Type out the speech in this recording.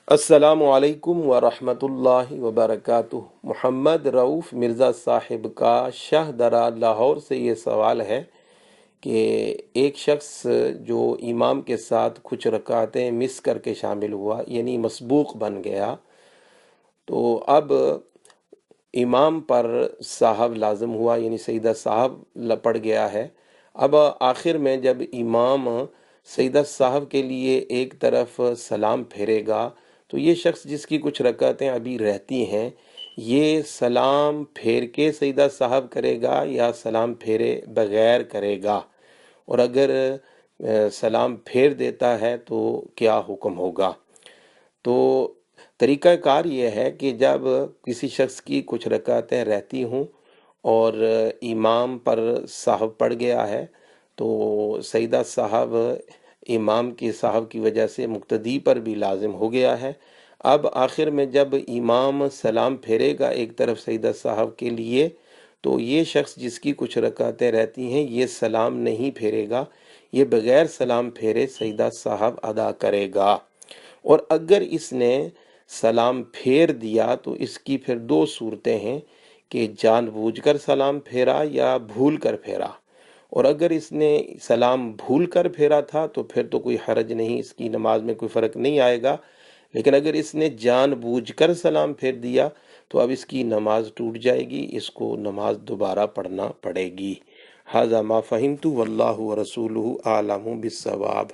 السلام علیکم ورحمۃ اللہ وبرکاتہ۔ محمد رؤف مرزا صاحب کا شاہ درہ لاہور سے یہ سوال ہے کہ ایک شخص جو امام کے ساتھ کچھ رکعتیں مس کر کے شامل ہوا، یعنی مسبوق بن گیا، تو اب امام پر صاحب لازم ہوا، یعنی سیدہ صاحب پڑ گیا ہے۔ اب آخر میں جب امام سیدہ صاحب کے لیے ایک طرف سلام پھیرے گا تو یہ شخص جس کی کچھ رکعتیں ابھی رہتی ہیں، یہ سلام پھیر کے سیدہ صاحب کرے گا یا سلام پھیرے بغیر کرے گا؟ اور اگر سلام پھیر دیتا ہے تو کیا حکم ہوگا؟ تو طریقہ کار یہ ہے کہ جب کسی شخص کی کچھ رکعتیں رہتی ہوں اور امام پر صاحب پڑ گیا ہے تو سیدہ صاحب امام کی صاحب کی وجہ سے مقتدی پر بھی لازم ہو گیا ہے۔ اب آخر میں جب امام سلام پھیرے گا ایک طرف سیدہ صاحب کے لیے تو یہ شخص جس کی کچھ رکعتیں رہتی ہیں یہ سلام نہیں پھیرے گا، یہ بغیر سلام پھیرے سیدہ صاحب ادا کرے گا۔ اور اگر اس نے سلام پھیر دیا تو اس کی پھر دو صورتیں ہیں کہ جان بوجھ کر سلام پھیرا یا بھول کر پھیرا۔ اور اگر اس نے سلام بھول کر پھیرا تھا تو پھر تو کوئی حرج نہیں، اس کی نماز میں کوئی فرق نہیں آئے گا۔ لیکن اگر اس نے جان بوجھ کر سلام پھیر دیا تو اب اس کی نماز ٹوٹ جائے گی، اس کو نماز دوبارہ پڑھنا پڑے گی۔ ھذا ما فہمت واللہ ورسولہ اعلم بالصواب۔